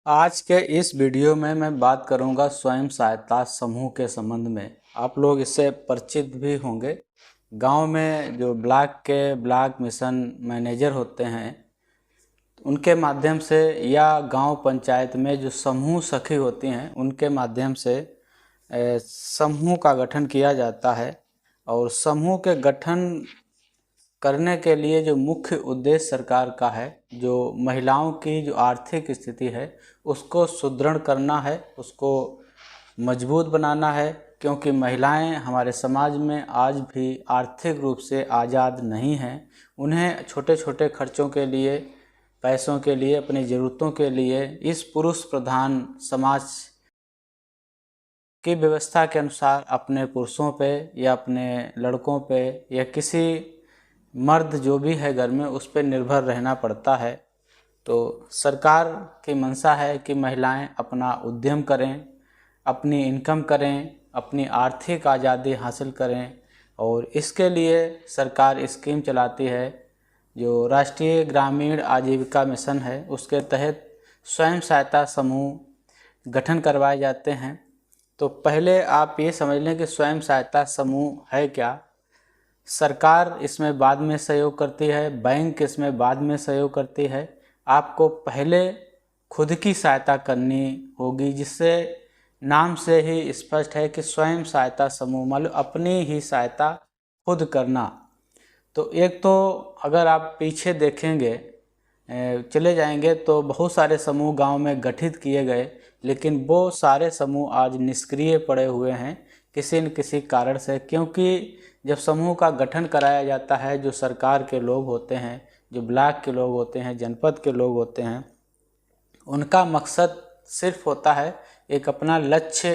आज के इस वीडियो में मैं बात करूंगा स्वयं सहायता समूह के संबंध में। आप लोग इससे परिचित भी होंगे। गांव में जो ब्लॉक मिशन मैनेजर होते हैं उनके माध्यम से या गांव पंचायत में जो समूह सखी होती हैं उनके माध्यम से समूह का गठन किया जाता है। और समूह के गठन करने के लिए जो मुख्य उद्देश्य सरकार का है, जो महिलाओं की जो आर्थिक स्थिति है उसको सुदृढ़ करना है, उसको मजबूत बनाना है। क्योंकि महिलाएं हमारे समाज में आज भी आर्थिक रूप से आज़ाद नहीं हैं। उन्हें छोटे छोटे खर्चों के लिए, पैसों के लिए, अपनी ज़रूरतों के लिए इस पुरुष प्रधान समाज की व्यवस्था के अनुसार अपने पुरुषों पे या अपने लड़कों पे या किसी मर्द जो भी है घर में उस पर निर्भर रहना पड़ता है। तो सरकार की मंशा है कि महिलाएं अपना उद्यम करें, अपनी इनकम करें, अपनी आर्थिक आज़ादी हासिल करें। और इसके लिए सरकार स्कीम चलाती है जो राष्ट्रीय ग्रामीण आजीविका मिशन है, उसके तहत स्वयं सहायता समूह गठन करवाए जाते हैं। तो पहले आप ये समझ लें कि स्वयं सहायता समूह है क्या। सरकार इसमें बाद में सहयोग करती है, बैंक इसमें बाद में सहयोग करती है। आपको पहले खुद की सहायता करनी होगी, जिससे नाम से ही स्पष्ट है कि स्वयं सहायता समूह मतलब अपनी ही सहायता खुद करना। तो एक तो अगर आप पीछे देखेंगे, चले जाएंगे तो बहुत सारे समूह गांव में गठित किए गए, लेकिन वो सारे समूह आज निष्क्रिय पड़े हुए हैं किसी न किसी कारण से। क्योंकि जब समूह का गठन कराया जाता है, जो सरकार के लोग होते हैं, जो ब्लॉक के लोग होते हैं, जनपद के लोग होते हैं, उनका मकसद सिर्फ होता है एक अपना लक्ष्य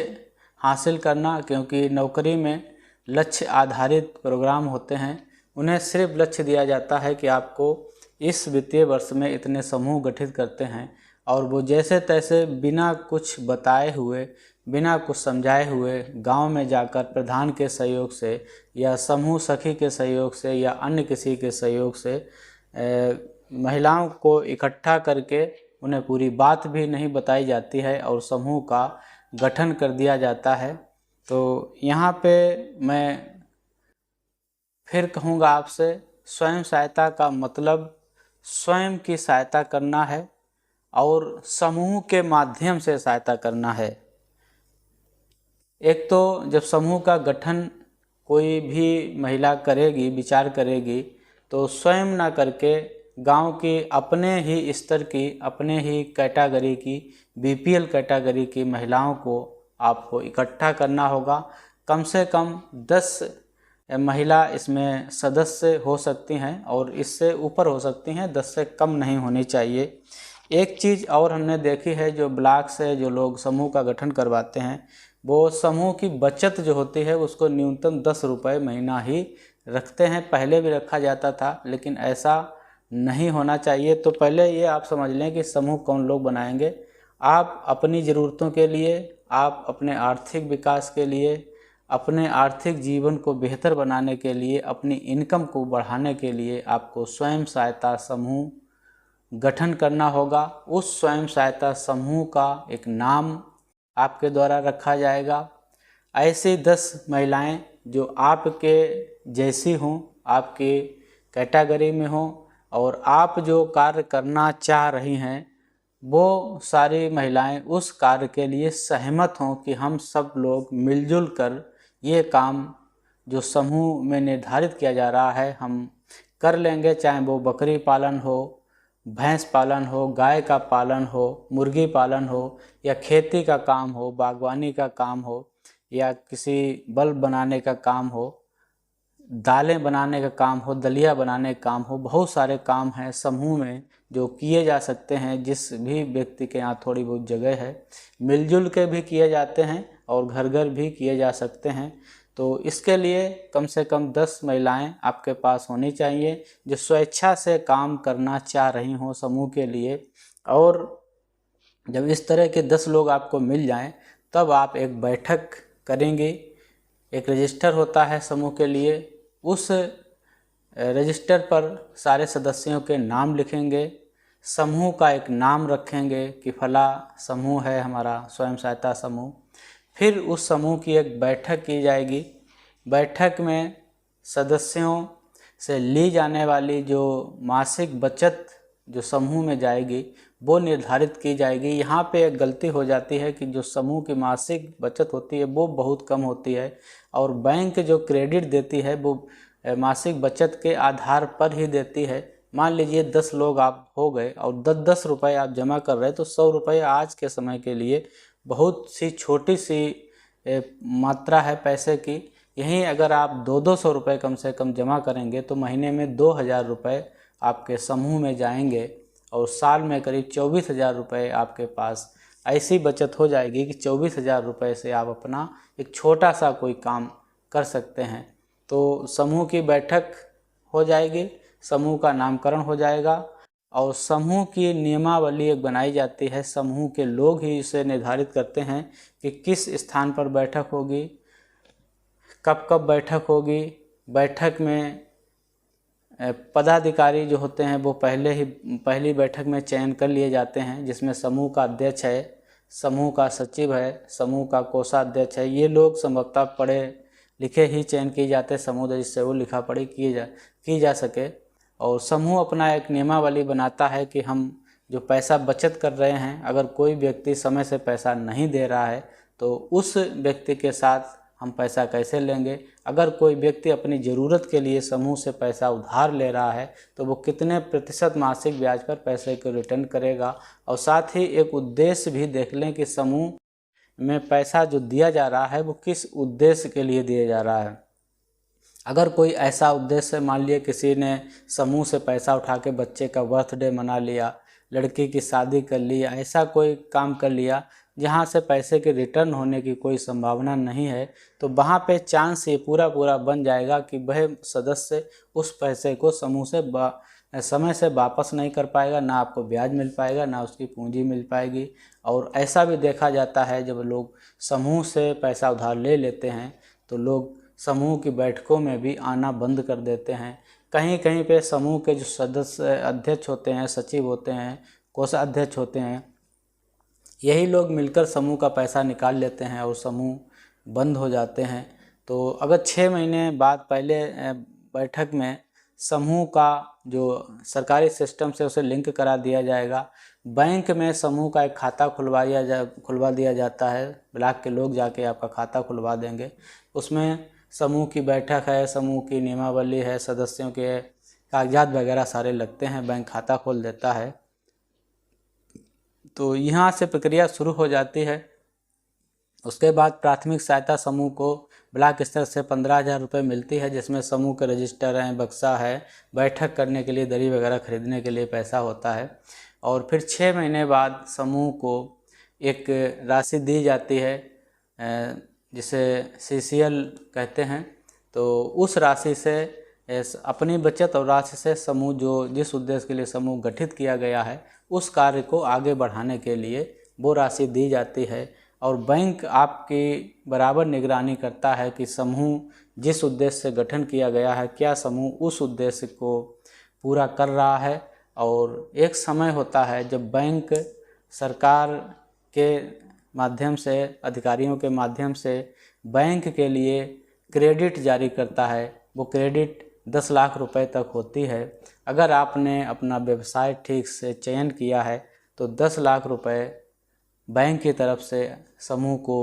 हासिल करना। क्योंकि नौकरी में लक्ष्य आधारित प्रोग्राम होते हैं। उन्हें सिर्फ लक्ष्य दिया जाता है कि आपको इस वित्तीय वर्ष में इतने समूह गठित करते हैं, और वो जैसे तैसे बिना कुछ बताए हुए, बिना कुछ समझाए हुए गांव में जाकर प्रधान के सहयोग से या समूह सखी के सहयोग से या अन्य किसी के सहयोग से महिलाओं को इकट्ठा करके उन्हें पूरी बात भी नहीं बताई जाती है और समूह का गठन कर दिया जाता है। तो यहाँ पे मैं फिर कहूँगा आपसे, स्वयं सहायता का मतलब स्वयं की सहायता करना है और समूह के माध्यम से सहायता करना है। एक तो जब समूह का गठन कोई भी महिला करेगी, विचार करेगी, तो स्वयं ना करके गांव की अपने ही स्तर की, अपने ही कैटेगरी की, बीपीएल कैटेगरी की महिलाओं को आपको इकट्ठा करना होगा। कम से कम 10 महिला इसमें सदस्य हो सकती हैं और इससे ऊपर हो सकती हैं, 10 से कम नहीं होनी चाहिए। एक चीज़ और हमने देखी है, जो ब्लॉक से जो लोग समूह का गठन करवाते हैं, वो समूह की बचत जो होती है उसको न्यूनतम 10 रुपये महीना ही रखते हैं। पहले भी रखा जाता था, लेकिन ऐसा नहीं होना चाहिए। तो पहले ये आप समझ लें कि समूह कौन लोग बनाएंगे। आप अपनी ज़रूरतों के लिए, आप अपने आर्थिक विकास के लिए, अपने आर्थिक जीवन को बेहतर बनाने के लिए, अपनी इनकम को बढ़ाने के लिए आपको स्वयं सहायता समूह गठन करना होगा। उस स्वयं सहायता समूह का एक नाम आपके द्वारा रखा जाएगा। ऐसी 10 महिलाएं जो आपके जैसी हों, आपके कैटेगरी में हों, और आप जो कार्य करना चाह रही हैं वो सारी महिलाएं उस कार्य के लिए सहमत हों कि हम सब लोग मिलजुल कर ये काम जो समूह में निर्धारित किया जा रहा है हम कर लेंगे। चाहे वो बकरी पालन हो, भैंस पालन हो, गाय का पालन हो, मुर्गी पालन हो, या खेती का काम हो, बागवानी का काम हो, या किसी बल्ब बनाने का काम हो, दालें बनाने का काम हो, दलिया बनाने का काम हो। बहुत सारे काम हैं समूह में जो किए जा सकते हैं। जिस भी व्यक्ति के यहाँ थोड़ी बहुत जगह है, मिलजुल के भी किए जाते हैं और घर घर भी किए जा सकते हैं। तो इसके लिए कम से कम 10 महिलाएं आपके पास होनी चाहिए जो स्वेच्छा से काम करना चाह रही हों समूह के लिए। और जब इस तरह के 10 लोग आपको मिल जाएं, तब आप एक बैठक करेंगे। एक रजिस्टर होता है समूह के लिए, उस रजिस्टर पर सारे सदस्यों के नाम लिखेंगे। समूह का एक नाम रखेंगे कि फला समूह है हमारा स्वयं सहायता समूह। फिर उस समूह की एक बैठक की जाएगी। बैठक में सदस्यों से ली जाने वाली जो मासिक बचत जो समूह में जाएगी वो निर्धारित की जाएगी। यहाँ पे एक गलती हो जाती है कि जो समूह की मासिक बचत होती है वो बहुत कम होती है और बैंक जो क्रेडिट देती है वो मासिक बचत के आधार पर ही देती है। मान लीजिए 10 लोग आप हो गए और 10-10 रुपये आप जमा कर रहे हैं, तो 100 रुपये आज के समय के लिए बहुत सी छोटी सी मात्रा है पैसे की। यहीं अगर आप 200 रुपये कम से कम जमा करेंगे तो महीने में 2000 रुपये आपके समूह में जाएंगे और साल में करीब 24,000 रुपये आपके पास ऐसी बचत हो जाएगी कि 24,000 रुपये से आप अपना एक छोटा सा कोई काम कर सकते हैं। तो समूह की बैठक हो जाएगी, समूह का नामकरण हो जाएगा और समूह की नियमावली एक बनाई जाती है। समूह के लोग ही इसे निर्धारित करते हैं कि किस स्थान पर बैठक होगी, कब कब बैठक होगी। बैठक में पदाधिकारी जो होते हैं वो पहली बैठक में चयन कर लिए जाते हैं, जिसमें समूह का अध्यक्ष है, समूह का सचिव है, समूह का कोषाध्यक्ष है। ये लोग संभवतः पढ़े लिखे ही चयन किए जाते हैं समूह, जिससे वो लिखा पढ़ी की जा सके। और समूह अपना एक नियमावली बनाता है कि हम जो पैसा बचत कर रहे हैं, अगर कोई व्यक्ति समय से पैसा नहीं दे रहा है तो उस व्यक्ति के साथ हम पैसा कैसे लेंगे। अगर कोई व्यक्ति अपनी ज़रूरत के लिए समूह से पैसा उधार ले रहा है तो वो कितने प्रतिशत मासिक ब्याज पर पैसे को रिटर्न करेगा। और साथ ही एक उद्देश्य भी देख लें कि समूह में पैसा जो दिया जा रहा है वो किस उद्देश्य के लिए दिया जा रहा है। अगर कोई ऐसा उद्देश्य, मान लिया किसी ने समूह से पैसा उठा के बच्चे का बर्थडे मना लिया, लड़की की शादी कर ली, ऐसा कोई काम कर लिया जहाँ से पैसे के रिटर्न होने की कोई संभावना नहीं है, तो वहाँ पे चांस ये पूरा बन जाएगा कि वह सदस्य उस पैसे को समूह से समय से वापस नहीं कर पाएगा, ना आपको ब्याज मिल पाएगा, ना उसकी पूंजी मिल पाएगी। और ऐसा भी देखा जाता है जब लोग समूह से पैसा उधार ले लेते हैं तो लोग समूह की बैठकों में भी आना बंद कर देते हैं। कहीं कहीं पे समूह के जो सदस्य अध्यक्ष होते हैं, सचिव होते हैं, कोषाध्यक्ष होते हैं, यही लोग मिलकर समूह का पैसा निकाल लेते हैं और समूह बंद हो जाते हैं। तो अगर 6 महीने बाद पहले बैठक में समूह का जो सरकारी सिस्टम से उसे लिंक करा दिया जाएगा। बैंक में समूह का एक खाता खुलवा दिया जाता है। ब्लॉक के लोग जाके आपका खाता खुलवा देंगे। उसमें समूह की बैठक है, समूह की नियमावली है, सदस्यों के कागजात वगैरह सारे लगते हैं, बैंक खाता खोल देता है। तो यहाँ से प्रक्रिया शुरू हो जाती है। उसके बाद प्राथमिक सहायता समूह को ब्लॉक स्तर से 15,000 रुपये मिलती है, जिसमें समूह के रजिस्टर हैं, बक्सा है, बैठक करने के लिए दरी वगैरह खरीदने के लिए पैसा होता है। और फिर 6 महीने बाद समूह को एक राशि दी जाती है जिसे CCL कहते हैं। तो उस राशि से अपनी बचत और राशि से समूह जिस उद्देश्य के लिए समूह गठित किया गया है उस कार्य को आगे बढ़ाने के लिए वो राशि दी जाती है। और बैंक आपकी बराबर निगरानी करता है कि समूह जिस उद्देश्य से गठन किया गया है क्या समूह उस उद्देश्य को पूरा कर रहा है। और एक समय होता है जब बैंक सरकार के माध्यम से, अधिकारियों के माध्यम से बैंक के लिए क्रेडिट जारी करता है। वो क्रेडिट 10 लाख रुपए तक होती है। अगर आपने अपना व्यवसाय ठीक से चयन किया है तो 10 लाख रुपए बैंक की तरफ से समूह को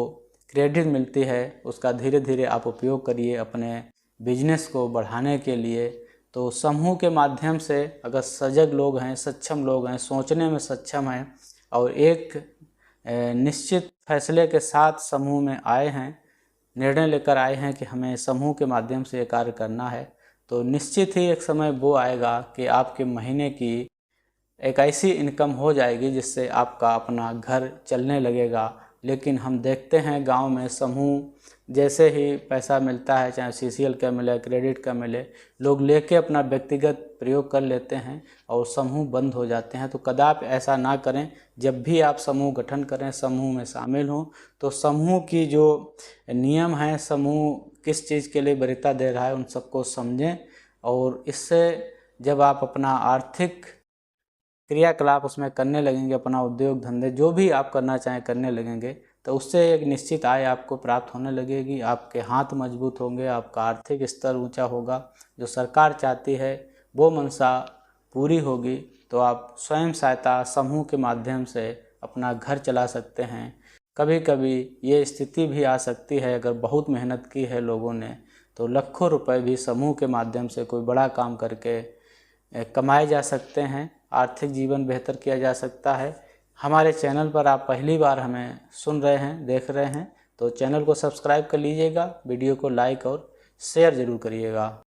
क्रेडिट मिलती है। उसका धीरे धीरे आप उपयोग करिए अपने बिजनेस को बढ़ाने के लिए। तो समूह के माध्यम से अगर सजग लोग हैं, सक्षम लोग हैं, सोचने में सक्षम हैं और एक निश्चित फैसले के साथ समूह में आए हैं, निर्णय लेकर आए हैं कि हमें समूह के माध्यम से ये कार्य करना है, तो निश्चित ही एक समय वो आएगा कि आपके महीने की एक ऐसी इनकम हो जाएगी जिससे आपका अपना घर चलने लगेगा। लेकिन हम देखते हैं गांव में समूह जैसे ही पैसा मिलता है, चाहे CCL का मिले, क्रेडिट का मिले, लोग लेके अपना व्यक्तिगत प्रयोग कर लेते हैं और समूह बंद हो जाते हैं। तो कदापि ऐसा ना करें। जब भी आप समूह गठन करें, समूह में शामिल हों, तो समूह की जो नियम हैं, समूह किस चीज़ के लिए वरीयता दे रहा है, उन सबको समझें। और इससे जब आप अपना आर्थिक क्रियाकलाप उसमें करने लगेंगे, अपना उद्योग धंधे जो भी आप करना चाहें करने लगेंगे, तो उससे एक निश्चित आय आपको प्राप्त होने लगेगी। आपके हाथ मजबूत होंगे, आपका आर्थिक स्तर ऊंचा होगा, जो सरकार चाहती है वो मंशा पूरी होगी। तो आप स्वयं सहायता समूह के माध्यम से अपना घर चला सकते हैं। कभी कभी ये स्थिति भी आ सकती है, अगर बहुत मेहनत की है लोगों ने, तो लाखों रुपए भी समूह के माध्यम से कोई बड़ा काम करके कमाए जा सकते हैं। आर्थिक जीवन बेहतर किया जा सकता है। हमारे चैनल पर आप पहली बार हमें सुन रहे हैं, देख रहे हैं, तो चैनल को सब्सक्राइब कर लीजिएगा, वीडियो को लाइक और शेयर ज़रूर करिएगा।